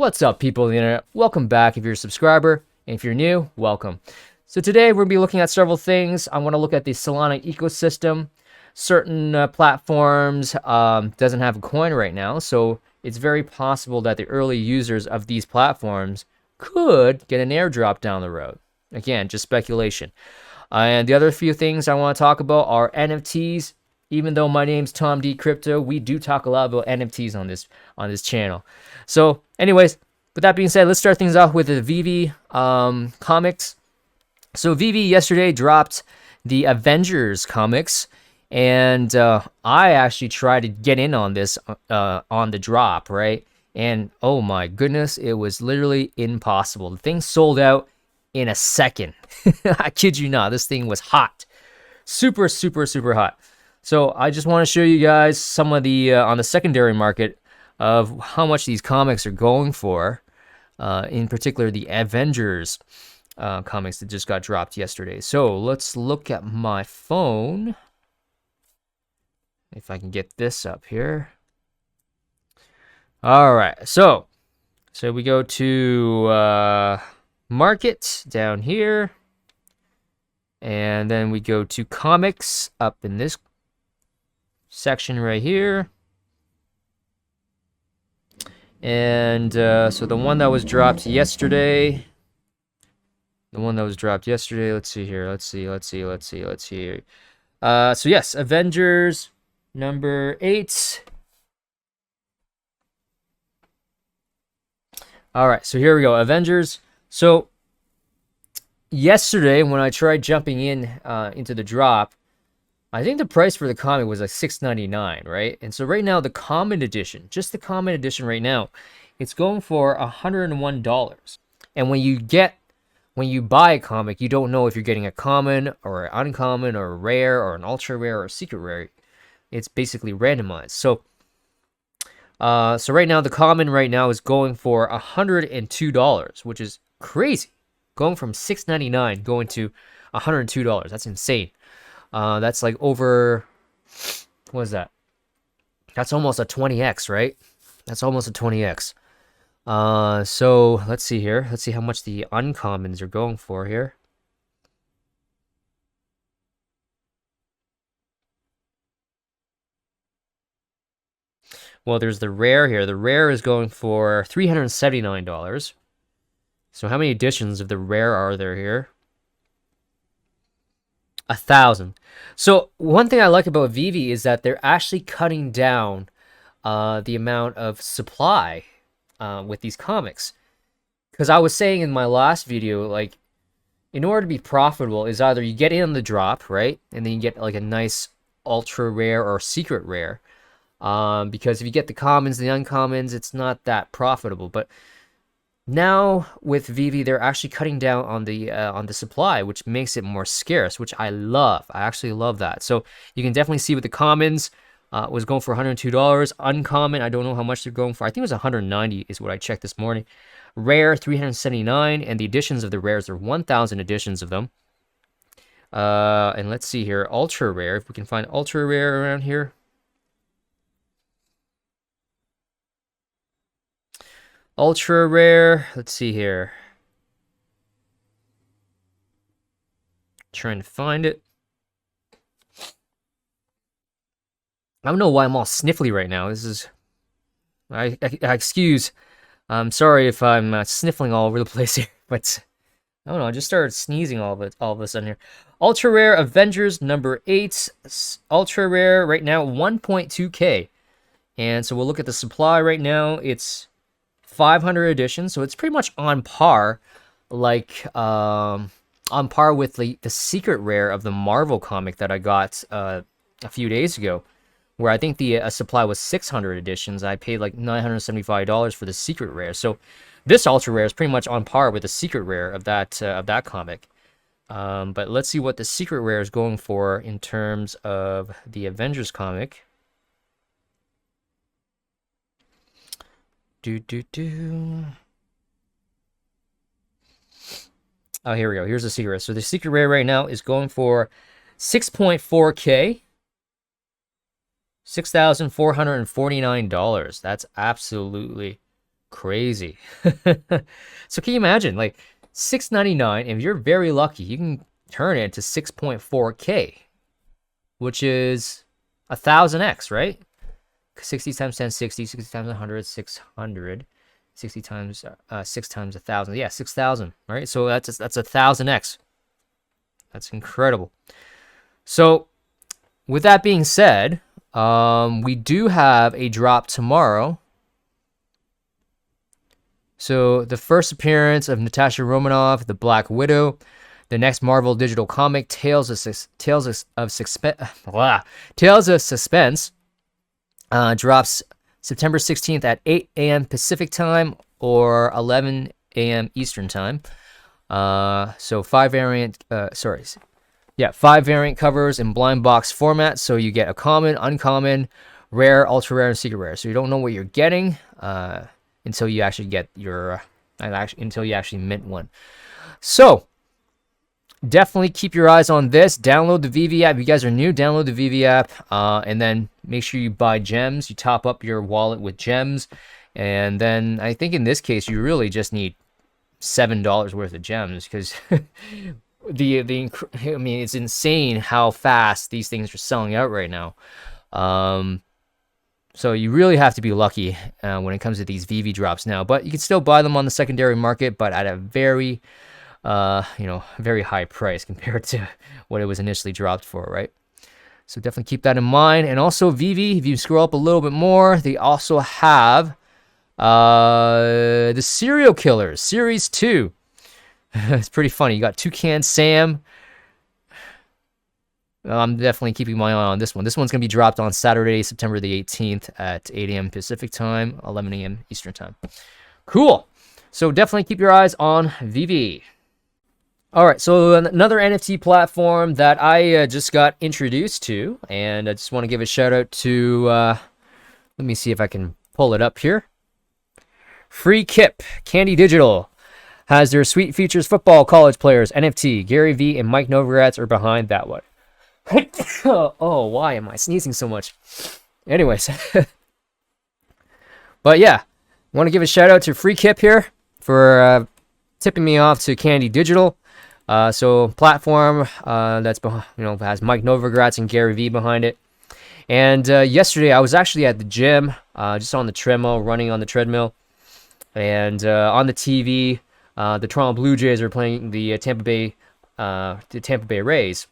What's up, people of the internet? Welcome back if you're a subscriber, and if you're new, welcome. So today we're going to be looking at several things. I want to look at the Solana ecosystem. Certain platforms doesn't have a coin right now, so it's very possible that the early users of these platforms could get an airdrop down the road. Again, just speculation. And the other few things I want to talk about are NFTs. Even though my name's Tom D Crypto, we do talk a lot about NFTs on this channel. So, anyways, with that being said, let's start things off with the Veve Comics. So, Veve yesterday dropped the Avengers comics, and I actually tried to get in on this on the drop, right? And oh my goodness, it was literally impossible. The thing sold out in a second. I kid you not, this thing was hot, super hot. So I just want to show you guys some of the on the secondary market of how much these comics are going for. In particular, the Avengers comics that just got dropped yesterday. So let's look at my phone. If I can get this up here. All right, so we go to market down here, and then we go to comics up in this section right here. And so the one that was dropped yesterday, let's see here, let's see. So yes, Avengers number 8. All right, so here we go, Avengers. So yesterday when I tried jumping in into the drop, I think the price for the comic was like $6.99, right? And so right now, the common edition, just the common edition right now, it's going for $101. And when you buy a comic, you don't know if you're getting a common or an uncommon or a rare or an ultra rare or a secret rare. It's basically randomized. So right now, the common right now is going for $102, which is crazy. Going from $6.99 going to $102. That's insane. That's like over, what is that? That's almost a 20x, right? That's almost a 20x. So let's see here. Let's see how much the uncommons are going for here. Well, there's the rare here. The rare is going for $379. So how many editions of the rare are there here? 1,000. So one thing I like about Veve is that they're actually cutting down the amount of supply with these comics. Because I was saying in my last video, like, in order to be profitable is either you get in on the drop, right? And then you get like a nice ultra rare or secret rare. Because if you get the commons and the uncommons, it's not that profitable. But now with Veve, they're actually cutting down on the supply, which makes it more scarce, which I love. I actually love that. So you can definitely see with the commons was going for $102. Uncommon, I don't know how much they're going for. I think it was 190 is what I checked this morning. Rare, 379, and the editions of the rares are 1,000 editions of them. And let's see here, ultra rare. If we can find ultra rare around here. Ultra rare, let's see here. Trying to find it. I don't know why I'm all sniffly right now. This is, I excuse. I'm sorry if I'm sniffling all over the place here, but I don't know. I just started sneezing all of a sudden here. Ultra rare Avengers number 8. Ultra rare right now 1.2K, and so we'll look at the supply right now. It's 500 editions, so it's pretty much on par, like on par with the secret rare of the Marvel comic that I got a few days ago, where I think the supply was 600 editions. I paid like $975 for the secret rare. So this ultra rare is pretty much on par with the secret rare of that comic. But let's see what the secret rare is going for in terms of the Avengers comic. Oh, here we go. Here's the secret rare. So the secret rare right now is going for 6.4K. $6,449. That's absolutely Crazy. So can you imagine, like, 699, if you're very lucky, you can turn it into 6.4K, which is 1000x, right? 60 times 10, 60, 60 times 100, 600, 60 times 6 times 1000. Yeah, 6,000, right? So that's 1000x. That's incredible. So with that being said, we do have a drop tomorrow. So the first appearance of Natasha Romanoff, the Black Widow, the next Marvel digital comic, Tales of Suspense, drops September 16th at 8 a.m. Pacific time or 11 a.m. Eastern time. So 5 variant covers in blind box format. So you get a common, uncommon, rare, ultra rare, and secret rare. So you don't know what you're getting until you actually get until you actually mint one. So definitely keep your eyes on this. Download the Veve app. If you guys are new, download the Veve app, and then make sure you buy gems. You top up your wallet with gems, and then I think in this case you really just need $7 worth of gems, because I mean, it's insane how fast these things are selling out right now. So you really have to be lucky when it comes to these Veve drops now. But you can still buy them on the secondary market, but at a very very high price compared to what it was initially dropped for, right? So definitely keep that in mind. And also Veve, if you scroll up a little bit more, they also have the Serial Killers Series 2. It's pretty funny. You got Toucan Sam. I'm definitely keeping my eye on this one. This one's going to be dropped on Saturday, September the 18th at 8 a.m. Pacific time, 11 a.m. Eastern time. Cool. So definitely keep your eyes on Veve. All right, so another NFT platform that I just got introduced to, and I just want to give a shout out to, let me see if I can pull it up here. Free Kip, Candy Digital, has their Sweet Features Football College Players NFT. Gary Vee and Mike Novogratz are behind that one. Oh, why am I sneezing so much? Anyways. But yeah, want to give a shout out to Free Kip here for tipping me off to Candy Digital. So platform that's has Mike Novogratz and Gary Vee behind it. And yesterday I was actually at the gym, just on the treadmill, running on the treadmill, and on the TV, the Toronto Blue Jays are playing the Tampa Bay Rays,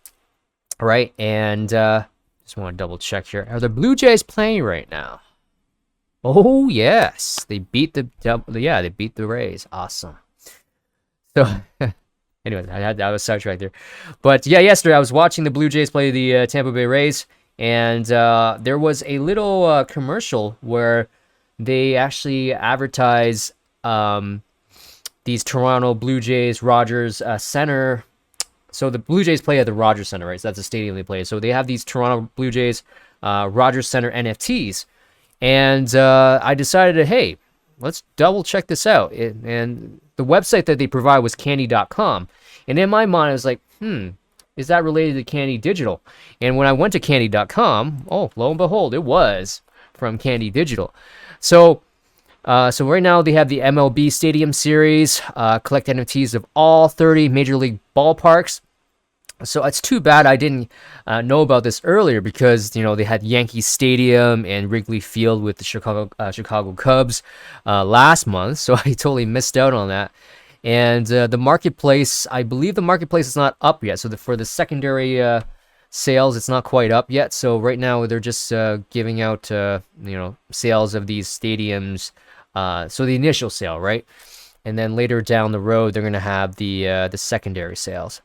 right? And just want to double check here. Are the Blue Jays playing right now? Oh yes, they beat they beat the Rays. Awesome. So. Anyways, I was sidetracked there. But yeah, yesterday I was watching the Blue Jays play the Tampa Bay Rays, and there was a little commercial where they actually advertise these Toronto Blue Jays Rogers Center. So the Blue Jays play at the Rogers Center, right? So that's the stadium they play. So they have these Toronto Blue Jays Rogers Center NFTs, and I decided, hey, let's double check this out. And the website that they provide was candy.com. And in my mind, I was like, is that related to Candy Digital? And when I went to candy.com, oh, lo and behold, it was from Candy Digital. So right now they have the MLB Stadium Series, collect NFTs of all 30 Major League ballparks. So it's too bad I didn't know about this earlier, because they had Yankee Stadium and Wrigley Field with the Chicago Cubs last month, so I totally missed out on that. And the marketplace, I believe the marketplace is not up yet. So for the secondary sales, it's not quite up yet. So right now they're just giving out sales of these stadiums. So the initial sale, right? And then later down the road, they're gonna have the secondary sales.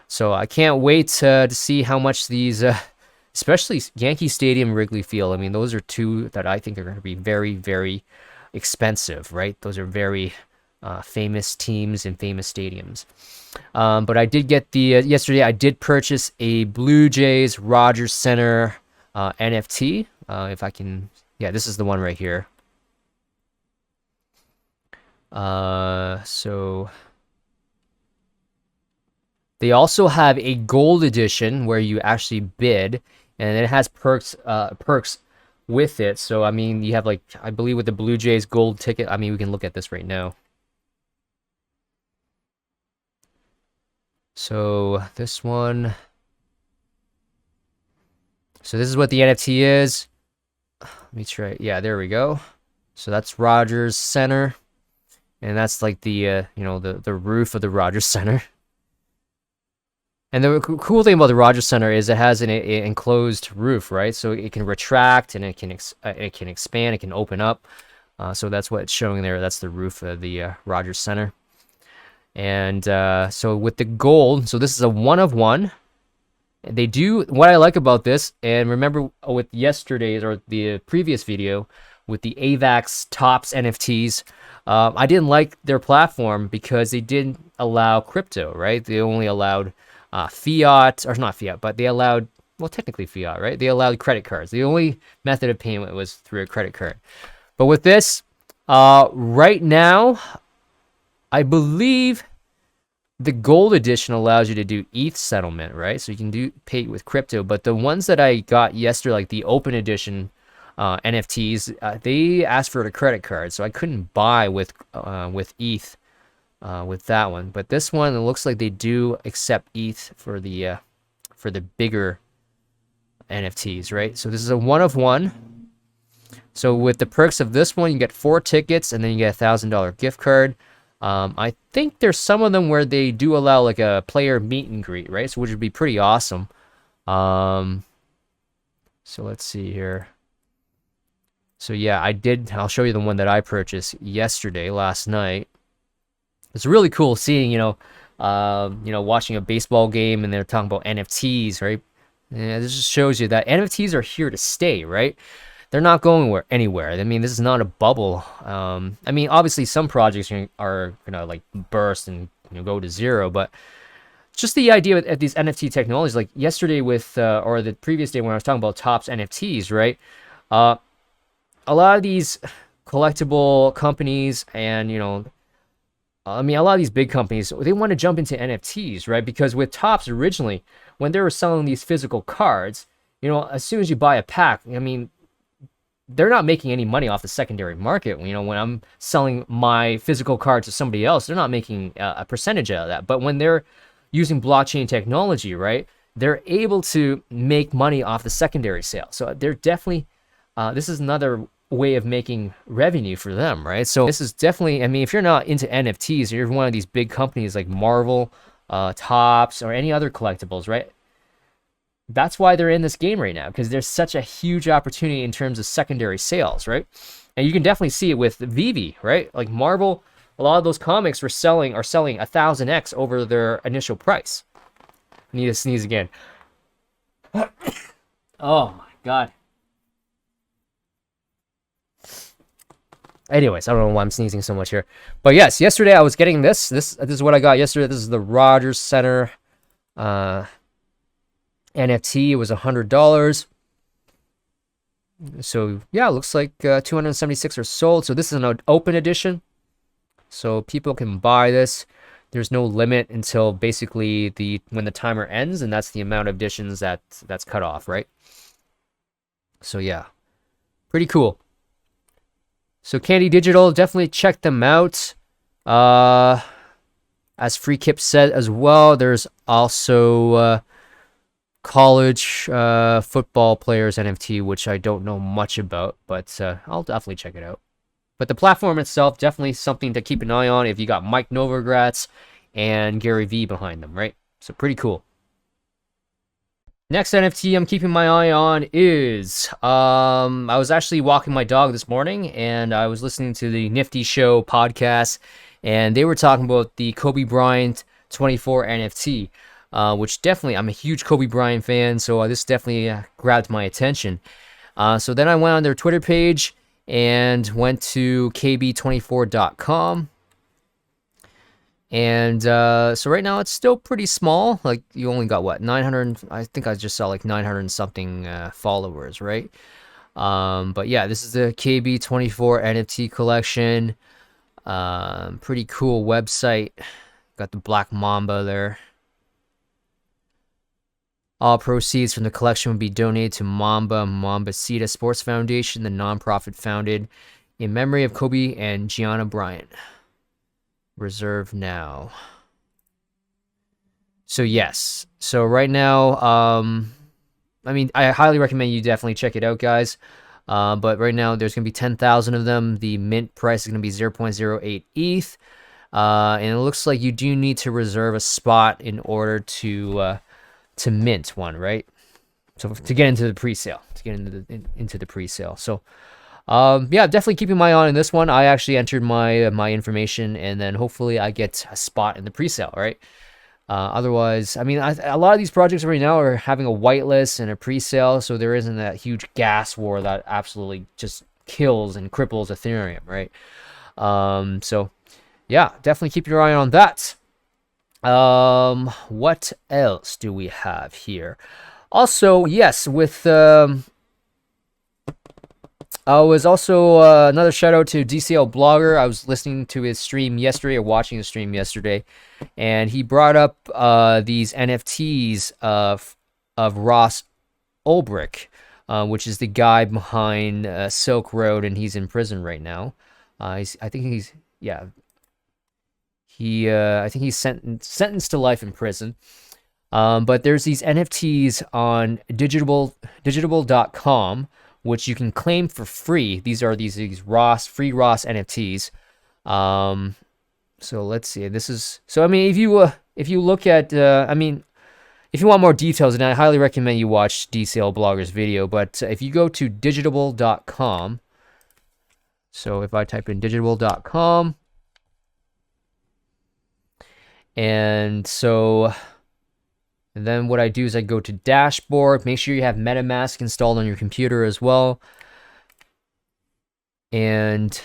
So I can't wait to see how much these, especially Yankee Stadium, Wrigley Field. I mean, those are two that I think are going to be very, very expensive, right? Those are very famous teams and famous stadiums. But I did get yesterday I did purchase a Blue Jays Rogers Center NFT. If I can, yeah, this is the one right here. So they also have a gold edition where you actually bid, and it has perks with it. So I mean, you have like, I believe with the Blue Jays gold ticket, I mean, we can look at this right now. So this one, so this is what the NFT is. Let me try. Yeah, there we go. So that's Rogers Center, and that's like the you know, the roof of the Rogers Center. And the cool thing about the Rogers Center is it has an enclosed roof, right? So it can retract and it can expand, it can open up. So that's what it's showing there. That's the roof of the Rogers Center. And so with the gold, so this is a 1 of 1. They do, what I like about this, and remember with yesterday's or the previous video with the AVAX Tops NFTs, I didn't like their platform because they didn't allow crypto, right? They only allowed fiat, or not fiat, but they allowed, well, technically fiat, right? They allowed credit cards. The only method of payment was through a credit card. But with this, right now, I believe the gold edition allows you to do ETH settlement, right? So you can pay with crypto. But the ones that I got yesterday, like the open edition NFTs, they asked for a credit card, so I couldn't buy with ETH with that one. But this one, it looks like they do accept ETH for the bigger NFTs, right? So this is a 1 of 1. So with the perks of this one, you get 4 tickets and then you get a $1,000 gift card. I think there's some of them where they do allow like a player meet and greet, right? So which would be pretty awesome. So let's see here. So yeah, I'll show you the one that I purchased last night. It's really cool seeing, watching a baseball game and they're talking about NFTs, right? Yeah, this just shows you that NFTs are here to stay, right? They're not going anywhere. I mean, this is not a bubble. I mean, obviously some projects are gonna like burst and go to zero, but just the idea of these NFT technologies, like yesterday with or the previous day when I was talking about Tops NFTs, right? A lot of these collectible companies and I mean, a lot of these big companies, they want to jump into NFTs, right? Because with Tops originally, when they were selling these physical cards, as soon as you buy a pack, I mean, they're not making any money off the secondary market. When I'm selling my physical card to somebody else, they're not making a percentage out of that. But when they're using blockchain technology, right, they're able to make money off the secondary sale. So they're definitely, this is another way of making revenue for them, right? So this is definitely, I mean, if you're not into NFTs, you're one of these big companies like Marvel, Tops, or any other collectibles, right? That's why they're in this game right now, because there's such a huge opportunity in terms of secondary sales, right? And you can definitely see it with Veve, right? Like Marvel, a lot of those comics are selling 1,000x over their initial price. I need to sneeze again. Oh my god. Anyways, I don't know why I'm sneezing so much here. But yes, yesterday I was getting this. This is what I got yesterday. This is the Rogers Center NFT. It was $100. So yeah, it looks like 276 are sold. So this is an open edition, so people can buy this. There's no limit until basically when the timer ends, and that's the amount of editions that's cut off, right? So yeah, pretty cool. So Candy Digital, definitely check them out. As Free Kip said as well, there's also college football players NFT, which I don't know much about, but I'll definitely check it out. But the platform itself, definitely something to keep an eye on if you got Mike Novogratz and Gary Vee behind them, right? So pretty cool. Next NFT I'm keeping my eye on is, I was actually walking my dog this morning and I was listening to the Nifty Show podcast, and they were talking about the Kobe Bryant 24 NFT, which definitely, I'm a huge Kobe Bryant fan, so this definitely grabbed my attention. So then I went on their Twitter page and went to kb24.com. And so right now it's still pretty small. Like you only got what, 900? I think I just saw like 900 and something followers, right? But yeah, this is the KB24 NFT collection. Pretty cool website. Got the Black Mamba there. All proceeds from the collection will be donated to Mambacita Sports Foundation, the nonprofit founded in memory of Kobe and Gianna Bryant. Reserve now. So yes. So right now, I mean, I highly recommend you definitely check it out, guys. But right now, there's going to be 10,000 of them. The mint price is going to be 0.08 ETH. And it looks like you do need to reserve a spot in order to mint one, right? So to get into the pre-sale, into the pre-sale. So yeah, definitely keeping my eye on this one. I actually entered my information, and then hopefully I get a spot in the pre-sale, right? Otherwise, I mean, a lot of these projects right now are having a whitelist and a pre-sale, so there isn't that huge gas war that absolutely just kills and cripples Ethereum, right? So yeah, definitely keep your eye on that. What else do we have here? Also, yes, with was also another shout out to DCL Blogger. I was listening to his stream yesterday, or watching his stream yesterday, and he brought up these NFTs of Ross Ulbricht, which is the guy behind Silk Road, and he's in prison right now. I think he's sentenced to life in prison. But there's these NFTs on digital.com, which you can claim for free. These are these free Ross NFTs. So let's see. I mean, if you look at, I mean, if you want more details, then I highly recommend you watch DCL Blogger's video. But if you go to digital.com, so if I type in digital.com, and then what I do is I go to dashboard. Make sure you have MetaMask installed on your computer as well. And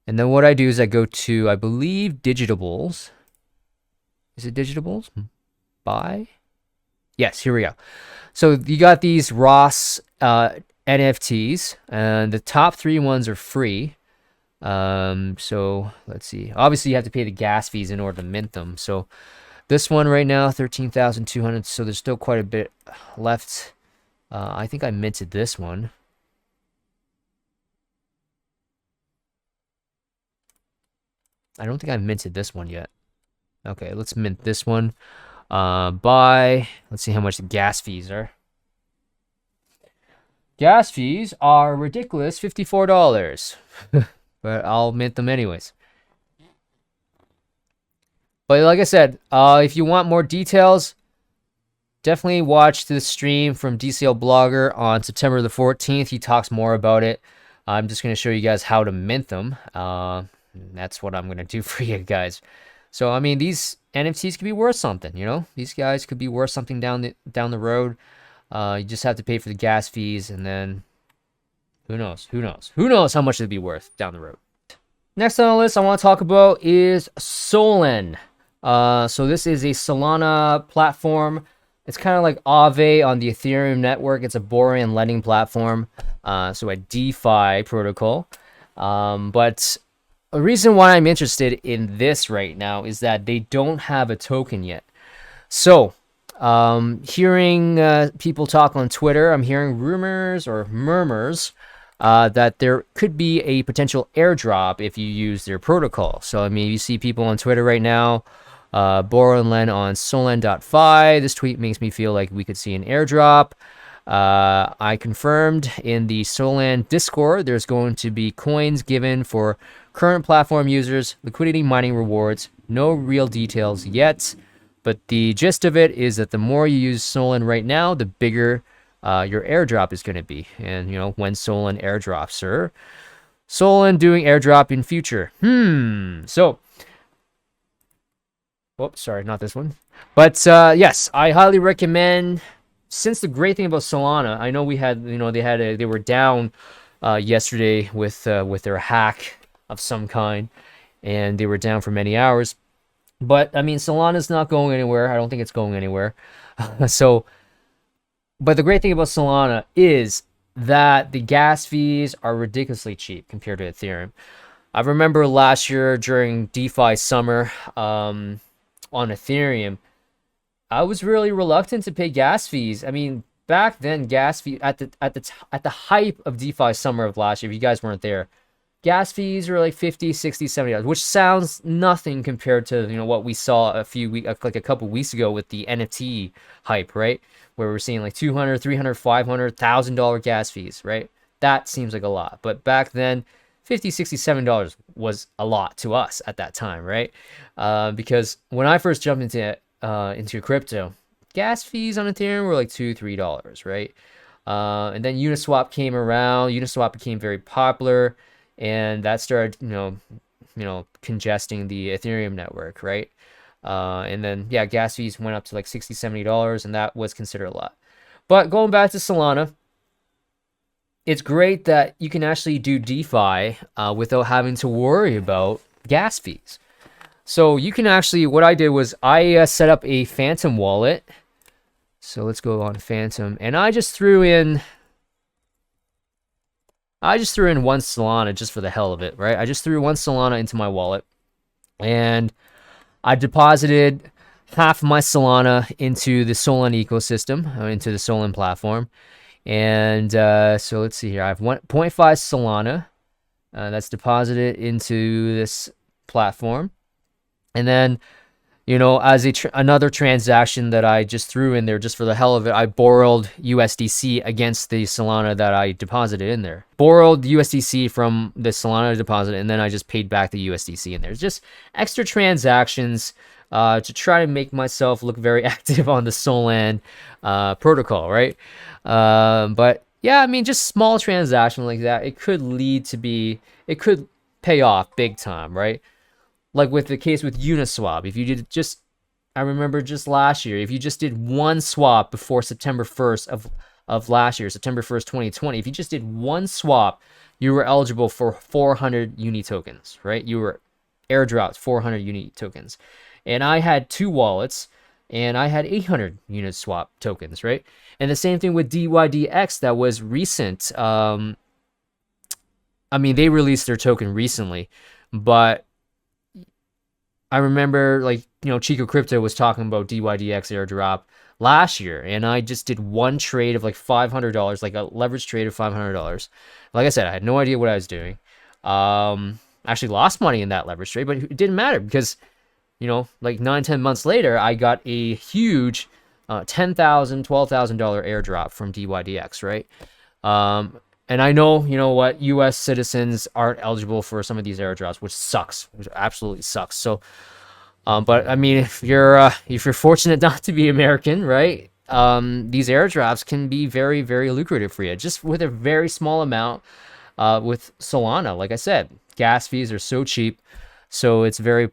then what I do is I go to, I believe, Digitables. Is it Digitables? Buy? Yes, here we go. So you got these Ross NFTs, and the top 3 ones are free. So let's see. Obviously, you have to pay the gas fees in order to mint them. So this one right now, 13,200. So there's still quite a bit left. I think I minted this one. I don't think I minted this one yet. Okay, let's mint this one. Let's see how much the gas fees are. Gas fees are ridiculous, $54. But I'll mint them anyways. But like I said, if you want more details, definitely watch the stream from DCL Blogger on September the 14th. He talks more about it. I'm just going to show you guys how to mint them. That's what I'm going to do for you guys. So, I mean, these NFTs could be worth something, you know? These guys could be worth something down the road. You just have to pay for the gas fees, and then who knows? Who knows how much it'd be worth down the road. Next on the list I want to talk about is Solend. So this is a Solana platform. It's kind of like Aave on the Ethereum network. It's a borrowing and lending platform, so a DeFi protocol. But the reason why I'm interested in this right now is that they don't have a token yet. So, hearing people talk on Twitter, I'm hearing rumors or murmurs that there could be a potential airdrop if you use their protocol. So, I mean, you see people on Twitter right now, borrow and lend on Solend.fi. This tweet makes me feel like we could see an airdrop. I confirmed in the Solend Discord there's going to be coins given for current platform users, liquidity mining rewards. No real details yet, but the gist of it is that the more you use Solend right now, the bigger your airdrop is going to be. And, you know, when Solend airdrops, sir. Solend doing airdrop in future. So, oops, sorry, not this one. But yes, I highly recommend. Since the great thing about Solana, I know we had, you know, they were down yesterday with their hack of some kind, and they were down for many hours. But I mean, Solana's not going anywhere. I don't think it's going anywhere. But the great thing about Solana is that the gas fees are ridiculously cheap compared to Ethereum. I remember last year during DeFi summer on Ethereum, I was really reluctant to pay gas fees. I mean, back then, gas fee at the hype of DeFi summer of last year, if you guys weren't there, gas fees were like 50, 60, $70, which sounds nothing compared to, you know, what we saw like a couple weeks ago with the NFT hype, right? Where we're seeing like 200, 300, 500, $1,000 gas fees, right? That seems like a lot. But back then, 50, 60, $7 was a lot to us at that time, right? Because when I first jumped into crypto, gas fees on Ethereum were like $2, $3, right? And then Uniswap came around. Uniswap became very popular, and that started, congesting the Ethereum network, right? And then, yeah, gas fees went up to like $60, $70, and that was considered a lot. But going back to Solana, it's great that you can actually do DeFi without having to worry about gas fees. So you can actually, what I did was I set up a Phantom wallet. So let's go on Phantom, and I just threw in one Solana just for the hell of it, right? I just threw one Solana into my wallet, and I deposited half my Solana into the Solend ecosystem, into the Solend platform. And so let's see here. I have 1.5 Solana that's deposited into this platform. And then, as another transaction that I just threw in there just for the hell of it, I borrowed USDC against the Solana that I deposited in there. Borrowed USDC from the Solana deposit, and then I just paid back the USDC in there. It's just extra transactions to try to make myself look very active on the Solend protocol, right? But yeah, I mean, just small transaction like that, it could pay off big time, right? Like with the case with Uniswap, if you did I remember just last year, if you just did one swap before September 1st of last year, September 1st, 2020, if you just did one swap, you were eligible for 400 uni tokens, right? You were airdropped 400 uni tokens. And I had two wallets, and I had 800 Uniswap tokens, right? And the same thing with DYDX that was recent. I mean, they released their token recently, but I remember, Chico Crypto was talking about DYDX airdrop last year, and I just did one trade of like $500, like a leverage trade of $500. Like I said, I had no idea what I was doing. Actually lost money in that leverage trade, but it didn't matter because, like 9-10 months later, I got a huge $10,000, $12,000 airdrop from DYDX, right? And I know, U.S. citizens aren't eligible for some of these airdrops, which sucks, which absolutely sucks. So, but I mean, if you're fortunate not to be American, right? These airdrops can be very, very lucrative for you, just with a very small amount. With Solana, like I said, gas fees are so cheap, so it's very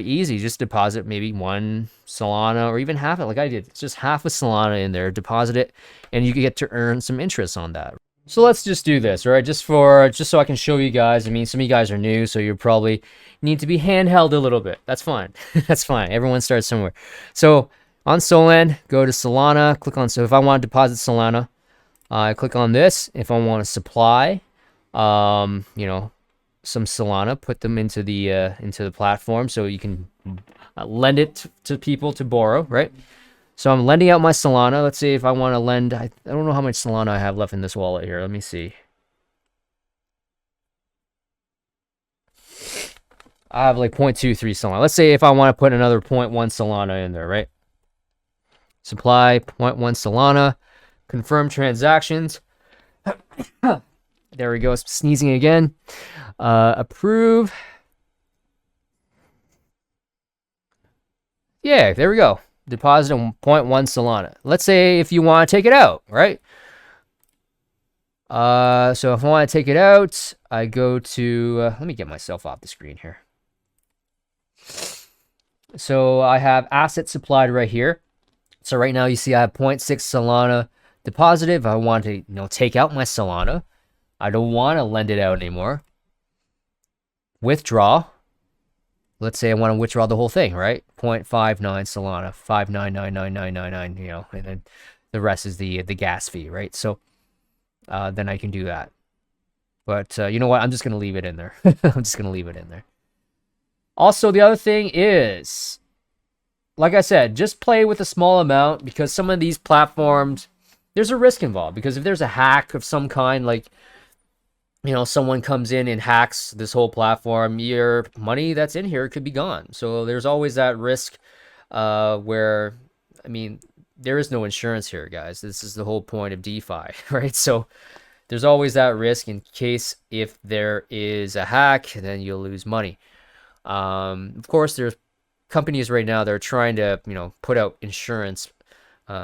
easy. Just deposit maybe one Solana or even half it, like I did. It's just half a Solana in there, deposit it, and you can get to earn some interest on that. So let's just do this, all right? Just so I can show you guys. I mean, some of you guys are new, so you probably need to be handheld a little bit. That's fine. That's fine. Everyone starts somewhere. So on Solend, go to Solana, click on, so if I want to deposit Solana, I click on this. If I want to supply, some Solana, put them into the platform so you can lend it to people to borrow, right? So I'm lending out my Solana. Let's see if I want to lend. I don't know how much Solana I have left in this wallet here. Let me see. I have like 0.23 Solana. Let's say if I want to put another 0.1 Solana in there, right? Supply 0.1 Solana. Confirm transactions. There we go. Sneezing again. Approve. Yeah, there we go. Deposit 0.1 Solana. Let's say if you want to take it out, right? So if I want to take it out, I go to, let me get myself off the screen here. So I have assets supplied right here. So right now you see I have 0.6 Solana deposited. If I want to, take out my Solana, I don't want to lend it out anymore. Withdraw. Let's say I want to withdraw the whole thing, right? 0.59 Solana, 5999999, and then the rest is the gas fee, right? So then I can do that. But you know what? I'm just going to leave it in there. I'm just going to leave it in there. Also, the other thing is, like I said, just play with a small amount, because some of these platforms, there's a risk involved. Because if there's a hack of some kind, like, someone comes in and hacks this whole platform, your money that's in here could be gone. So there's always that risk, where, I mean, there is no insurance here, guys. This is the whole point of DeFi, right? So there's always that risk in case if there is a hack, then you'll lose money. Of course, there's companies right now that are trying to, put out insurance,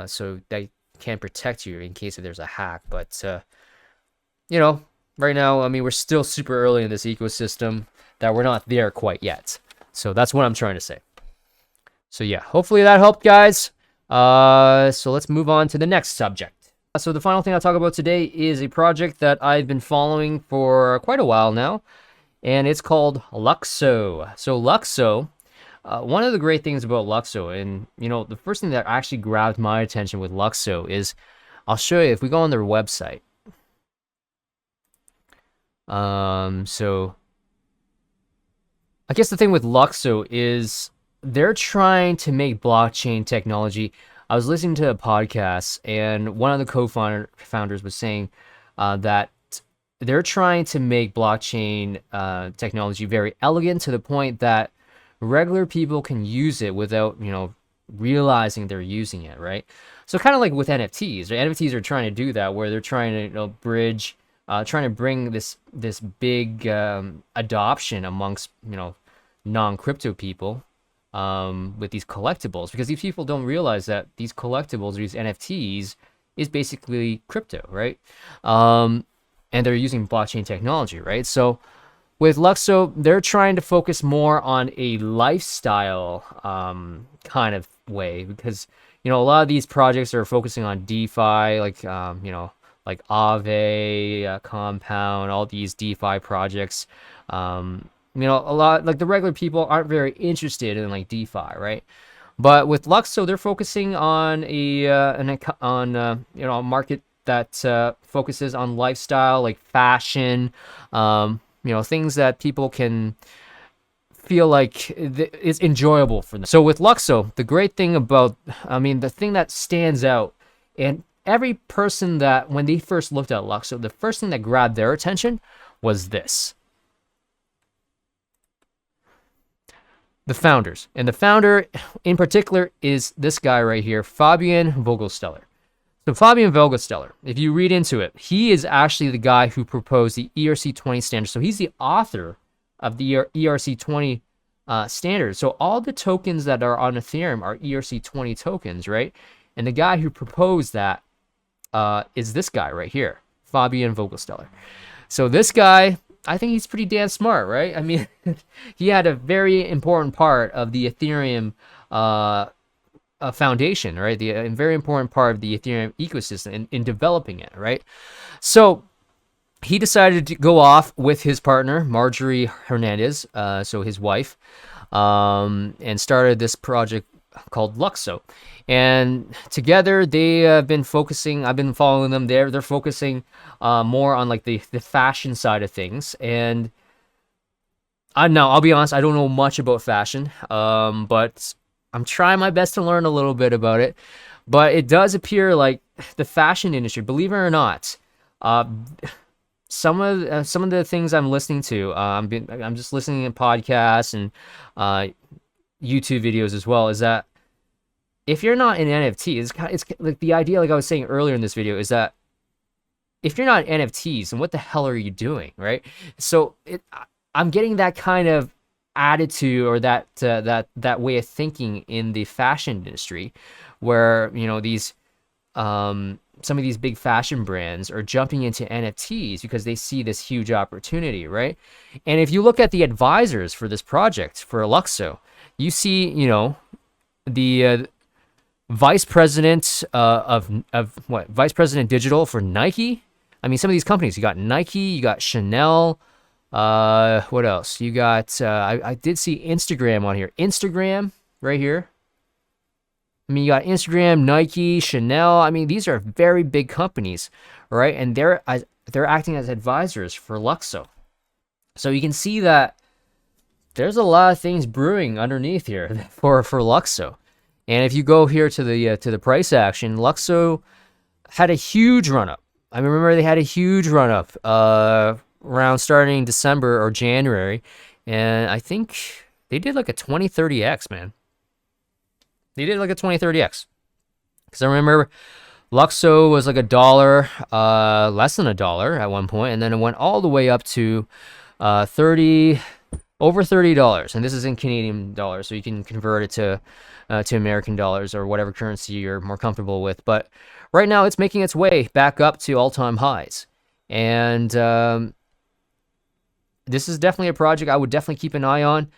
so they can protect you in case if there's a hack. But, right now, I mean, we're still super early in this ecosystem, that we're not there quite yet. So that's what I'm trying to say. So yeah, hopefully that helped, guys. So let's move on to the next subject. So the final thing I'll talk about today is a project that I've been following for quite a while now, and it's called Lukso. So Lukso, one of the great things about Lukso, and the first thing that actually grabbed my attention with Lukso is, I'll show you if we go on their website. So I guess the thing with Lukso is they're trying to make blockchain technology. I was listening to a podcast, and one of the co-founders was saying that they're trying to make blockchain technology very elegant, to the point that regular people can use it without, realizing they're using it, right? So kind of like with NFTs. NFTs are trying to do that, where they're trying to, bridge, trying to bring this big adoption amongst, non-crypto people. With these collectibles, because these people don't realize that these collectibles, these NFTs, is basically crypto, right? And they're using blockchain technology, right? So with Lukso, they're trying to focus more on a lifestyle kind of way, because a lot of these projects are focusing on DeFi, like like Aave, Compound, all these DeFi projects. A lot, like, the regular people aren't very interested in like DeFi, right? But with Lukso, they're focusing on a market that focuses on lifestyle, like fashion, things that people can feel like it's enjoyable for them. So with Lukso, the great thing about, the thing that stands out, and every person that, when they first looked at Lukso, the first thing that grabbed their attention was this. The founders. And the founder in particular is this guy right here, Fabian Vogelsteller. So Fabian Vogelsteller, if you read into it, he is actually the guy who proposed the ERC20 standard. So he's the author of the ERC20 standard. So all the tokens that are on Ethereum are ERC20 tokens, right? And the guy who proposed that is this guy right here, Fabian Vogelsteller. So this guy, I think he's pretty damn smart, right? I mean, he had a very important part of the Ethereum foundation, right? A very important part of the Ethereum ecosystem in developing it, right? So he decided to go off with his partner, Marjorie Hernandez, so his wife, and started this project called Lukso. And together they have been focusing, I've been following them there. They're focusing more on like the fashion side of things. And I'll be honest, I don't know much about fashion, but I'm trying my best to learn a little bit about it. But it does appear like the fashion industry, believe it or not, some of the things I'm listening to, I'm just listening to podcasts and YouTube videos as well, is that if you're not in NFT, it's like the idea, like I was saying earlier in this video, is that if you're not in NFTs, then what the hell are you doing, right? So I'm getting that kind of attitude, or that way of thinking in the fashion industry, where these some of these big fashion brands are jumping into NFTs because they see this huge opportunity, right? And if you look at the advisors for this project for Lukso, you see the vice president vice president digital for Nike. I mean, some of these companies, you got Nike, you got Chanel, what else? You got I did see Instagram on here. Instagram right here. I mean, you got Instagram, Nike, Chanel. I mean, these are very big companies, right? And they're acting as advisors for Lukso. So you can see that there's a lot of things brewing underneath here for Lukso. And if you go here to the price action, Lukso had a huge run up. I remember they had a huge run up around starting December or January, and I think they did like a 20-30x, man. They did like a 20-30x. Because I remember Lukso was like $1, less than $1 at one point, and then it went all the way up to over $30, and this is in Canadian dollars, so you can convert it to American dollars or whatever currency you're more comfortable with. But right now, it's making its way back up to all-time highs, and this is definitely a project I would definitely keep an eye on.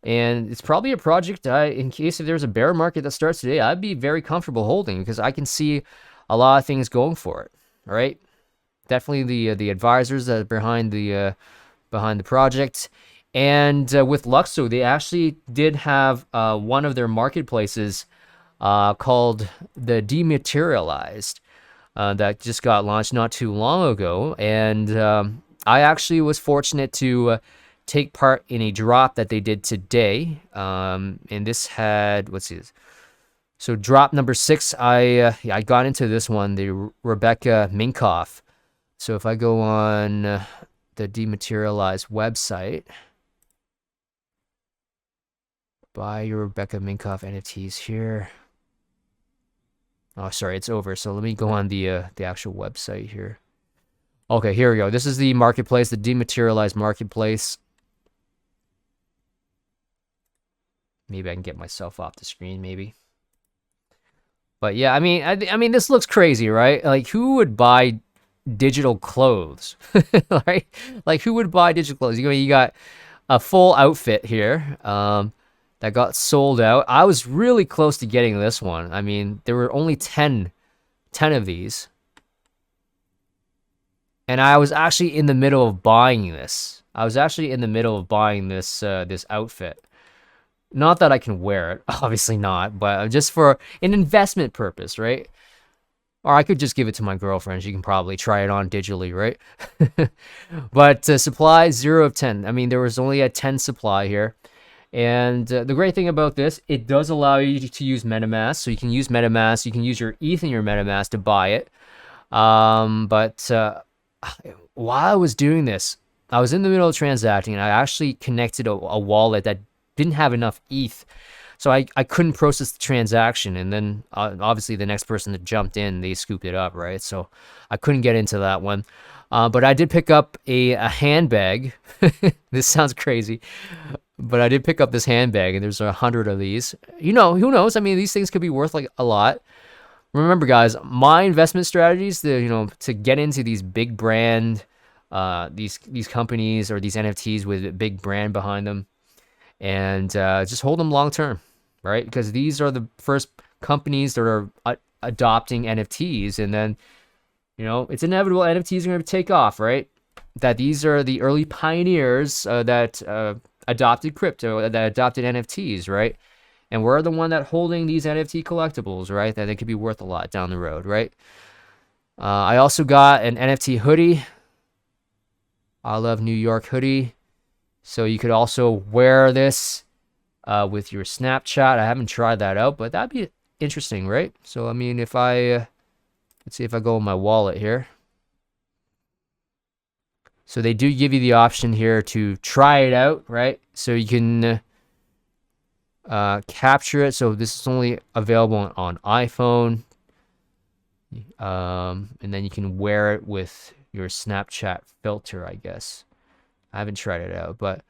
And it's probably a project, in case if there's a bear market that starts today, I'd be very comfortable holding, because I can see a lot of things going for it. All right, definitely the advisors that are behind the project, and with Lukso, they actually did have one of their marketplaces called the Dematerialized that just got launched not too long ago, and I actually was fortunate to take part in a drop that they did today, and this had, let's see this. So drop number 6, I got into this one, the Rebecca Minkoff. So if I go on the Dematerialized website, buy your Rebecca Minkoff NFTs here. Oh, sorry, it's over. So let me go on the actual website here. Okay, here we go. This is the marketplace, the Dematerialized Marketplace. Maybe I can get myself off the screen, maybe. But yeah, I mean, this looks crazy, right? Like, who would buy digital clothes, right? Like, who would buy digital clothes? You got a full outfit here that got sold out. I was really close to getting this one. I mean, there were only 10 of these, and I was actually in the middle of buying this. This outfit. Not that I can wear it, obviously not, but just for an investment purpose, right? Or I could just give it to my girlfriend. She can probably try it on digitally, right? But supply 0 of 10. I mean, there was only a 10 supply here. And the great thing about this, it does allow you to use MetaMask. So you can use MetaMask. You can use your ETH in your MetaMask to buy it. But while I was doing this, I was in the middle of transacting, and I actually connected a wallet that didn't have enough ETH, so I couldn't process the transaction. And then obviously the next person that jumped in, they scooped it up, right? So I couldn't get into that one. But I did pick up a handbag. This sounds crazy, but I did pick up this handbag, and there's 100 of these. You know, who knows? I mean, these things could be worth like a lot. Remember, guys, my investment strategies to get into these big brand, these companies or these NFTs with a big brand behind them, and just hold them long term, right? Because these are the first companies that are adopting NFTs, and then it's inevitable NFTs are going to take off, right? That these are the early pioneers that adopted crypto, that adopted NFTs, right? And we're the one that holding these NFT collectibles, right? That they could be worth a lot down the road, right? I also got an NFT hoodie. I love New York hoodie. So you could also wear this with your Snapchat. I haven't tried that out, but that'd be interesting, right? So, I mean, if I, let's see if I go in my wallet here. So they do give you the option here to try it out, right? So you can capture it. So this is only available on iPhone. And then you can wear it with your Snapchat filter, I guess. I haven't tried it out, but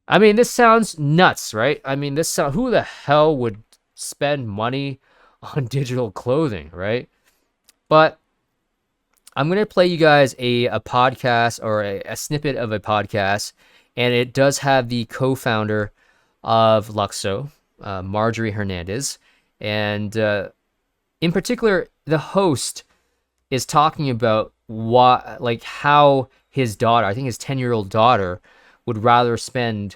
I mean, this sounds nuts, right? I mean, who the hell would spend money on digital clothing, right? But I'm going to play you guys a podcast, or a snippet of a podcast, and it does have the co-founder of Lukso, Marjorie Hernandez, and in particular, the host is talking about how his daughter, I think his 10-year-old daughter, would rather spend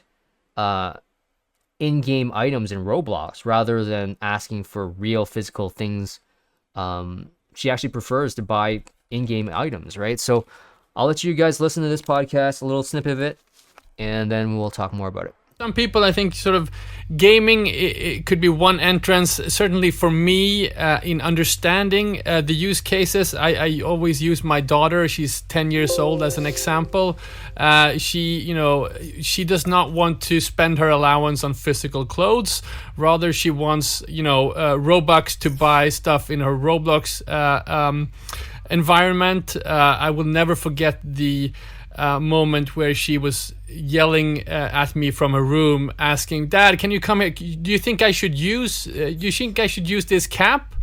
in-game items in Roblox rather than asking for real physical things. She actually prefers to buy in-game items, right? So I'll let you guys listen to this podcast, a little snippet of it, and then we'll talk more about it. some people, I think, sort of gaming it could be one entrance. Certainly for me, in understanding the use cases, I always use my daughter. She's 10 years old as an example. She does not want to spend her allowance on physical clothes. Rather, she wants Robux to buy stuff in her Roblox environment. I will never forget the moment where she was yelling at me from her room, asking, "Dad, can you come here? Do you think I should use this cap?"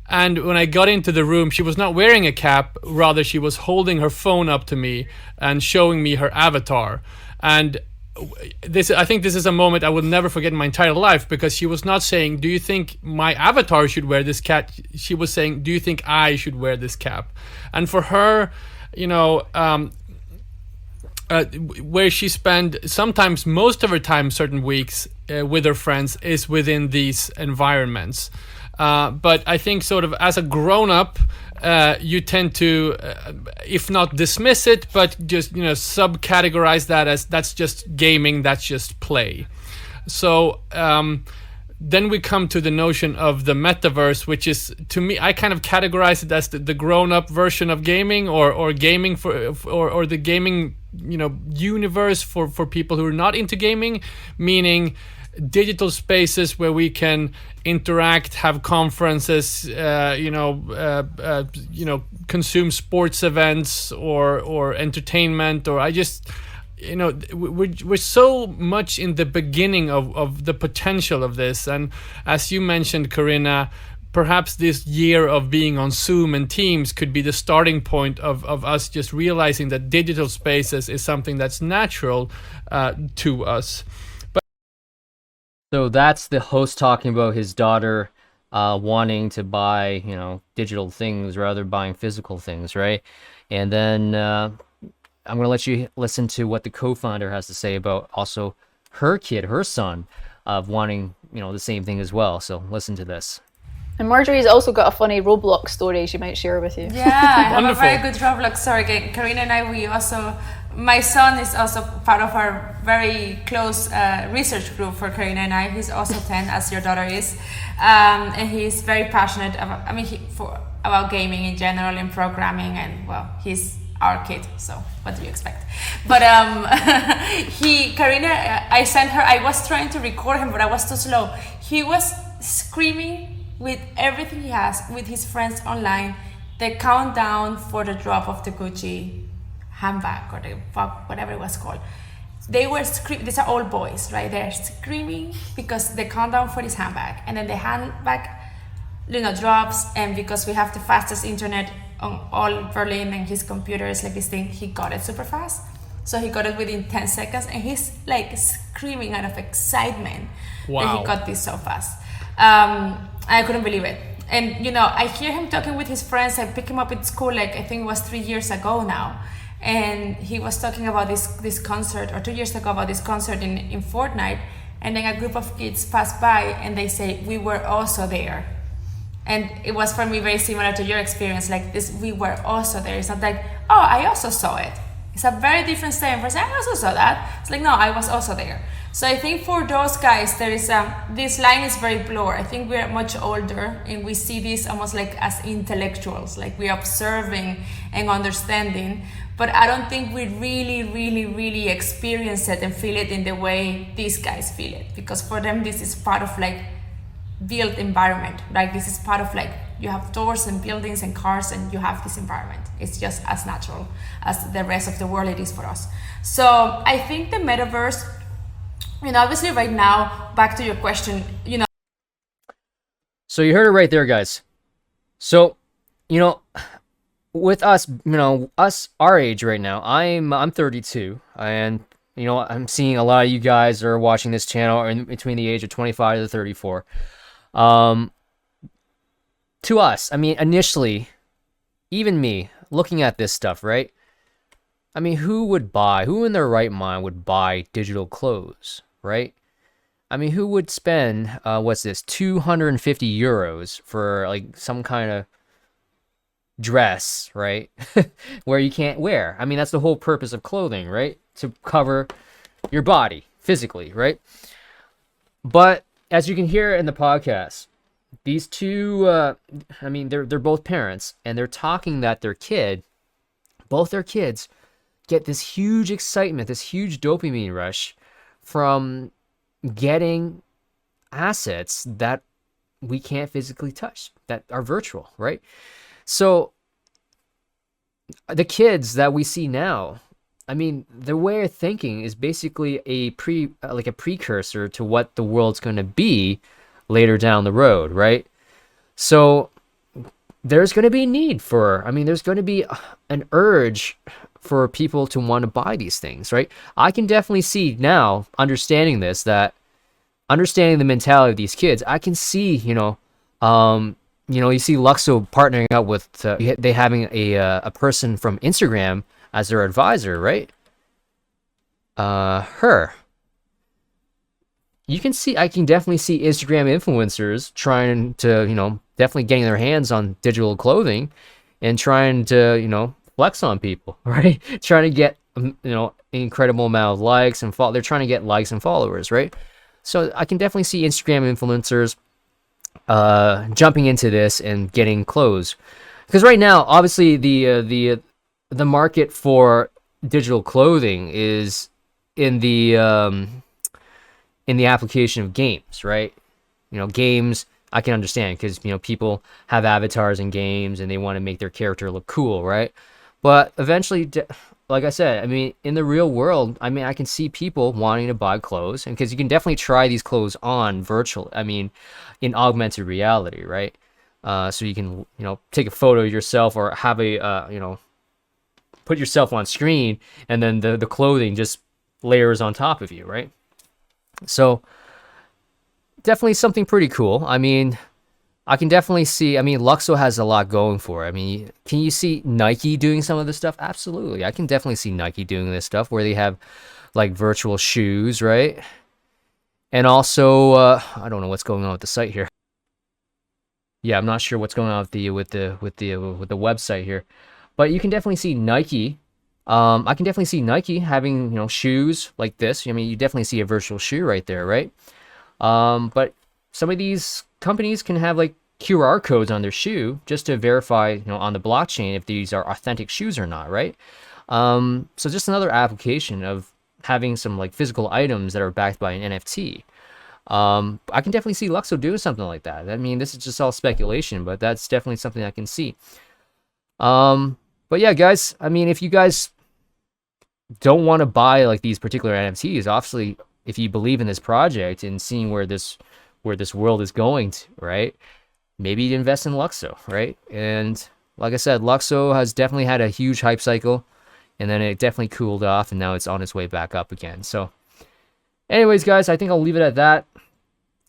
And when I got into the room, she was not wearing a cap. Rather, she was holding her phone up to me and showing me her avatar. And I think this is a moment I will never forget in my entire life, because she was not saying, "Do you think my avatar should wear this cap?" She was saying, "Do you think I should wear this cap?" And for her, where she spend sometimes most of her time, certain weeks with her friends, is within these environments. But I think sort of as a grown-up, you tend to, if not dismiss it, but just subcategorize that as that's just gaming, that's just play. So then we come to the notion of the metaverse, which is, to me, I kind of categorize it as the grown-up version of gaming, or gaming or the gaming universe for people who are not into gaming, meaning digital spaces where we can interact, have conferences, consume sports events or entertainment, or we're so much in the beginning of the potential of this. And as you mentioned, Corinna, perhaps this year of being on Zoom and Teams could be the starting point of us just realizing that digital spaces is something that's natural to us. So that's the host talking about his daughter wanting to buy, digital things rather than buying physical things, right? And then I'm going to let you listen to what the co-founder has to say about also her kid, her son, of wanting, the same thing as well. So listen to this. And Marjorie's also got a funny Roblox story she might share with you. Yeah, I have a very good Roblox story. Karina and I, my son is also part of our very close research group for Karina and I. He's also 10, as your daughter is. And he's very passionate about gaming in general and programming. And, well, he's our kid, so what do you expect? But Karina, I sent her, I was trying to record him, but I was too slow. He was screaming with everything he has, with his friends online, the countdown for the drop of the Gucci handbag or the whatever it was called. They were screaming. These are all boys, right? They're screaming because the countdown for his handbag, and then the handbag, drops. And because we have the fastest internet on all Berlin, and his computer is like this thing, he got it super fast. So he got it within 10 seconds, and he's like screaming out of excitement that he got this so fast. I couldn't believe it. And I hear him talking with his friends. I picked him up at school, I think it was 3 years ago now. And he was talking about this concert, or 2 years ago, about this concert in Fortnite. And then a group of kids passed by and they say, "We were also there." And it was for me very similar to your experience, like this, we were also there. It's not like, "Oh, I also saw it." It's a very different statement for saying, "I also saw that." It's like, no, I was also there. So I think for those guys, there is this line is very blurred. I think we're much older and we see this almost like as intellectuals, like we're observing and understanding. But I don't think we really, really, really experience it and feel it in the way these guys feel it. Because for them, this is part of like built environment, right? This is part of like, you have doors and buildings and cars and you have this environment. It's just as natural as the rest of the world it is for us. So I think the metaverse, obviously right now, back to your question, So you heard it right there, guys. So, with us, us our age right now, I'm 32, and I'm seeing a lot of you guys are watching this channel are in between the age of 25 to 34. To us, initially, even me, looking at this stuff, right? Who in their right mind would buy digital clothes, right? Who would spend, 250 euros for like some kind of dress, right? Where you can't wear. That's the whole purpose of clothing, right? To cover your body physically, right? But as you can hear in the podcast, these two, I mean, they're both parents, and they're talking that both their kids, get this huge excitement, this huge dopamine rush from getting assets that we can't physically touch, that are virtual, right? So the kids that we see now, I mean, their way of thinking is basically a precursor to what the world's going to be later down the road, right? So there's going to be need for, I mean, there's going to be an urge for people to want to buy these things, right? I can definitely see now, understanding the mentality of these kids, I can see, you see Lukso partnering up with, they having a person from Instagram as their advisor, right? Her. I can definitely see Instagram influencers trying to, definitely getting their hands on digital clothing and trying to, flex on people, right? Trying to get, incredible amount of likes and they're trying to get likes and followers, right? So I can definitely see Instagram influencers jumping into this and getting clothes, because right now, obviously, the market for digital clothing is in the application of games, right? Games I can understand, because people have avatars in games and they want to make their character look cool, right? But eventually, like I said, I mean, in the real world, I mean, I can see people wanting to buy clothes, and because you can definitely try these clothes on virtual, I mean, in augmented reality, right? So you can, take a photo of yourself, or have put yourself on screen, and then the clothing just layers on top of you, right? So definitely something pretty cool. I mean, I can definitely see, I mean, Lukso has a lot going for it. I mean, can you see Nike doing some of this stuff? Absolutely. I can definitely see Nike doing this stuff where they have like virtual shoes, right? And also, I don't know what's going on with the site here. Yeah, I'm not sure what's going on with the website here. But you can definitely see Nike. I can definitely see Nike having, shoes like this. I mean, you definitely see a virtual shoe right there, right? But some of these companies can have like QR codes on their shoe just to verify, on the blockchain if these are authentic shoes or not, right? So just another application of having some like physical items that are backed by an NFT. I can definitely see Lukso doing something like that. I mean, this is just all speculation, but that's definitely something I can see. But yeah, guys, I mean, if you guys don't want to buy like these particular NFTs, obviously, if you believe in this project and seeing where this world is going to, right? Maybe you invest in Lukso, right? And like I said, Lukso has definitely had a huge hype cycle, and then it definitely cooled off, and now it's on its way back up again. So anyways, guys, I think I'll leave it at that.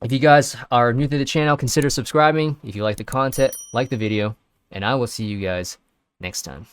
If you guys are new to the channel, consider subscribing. If you like the content, like the video, and I will see you guys next time.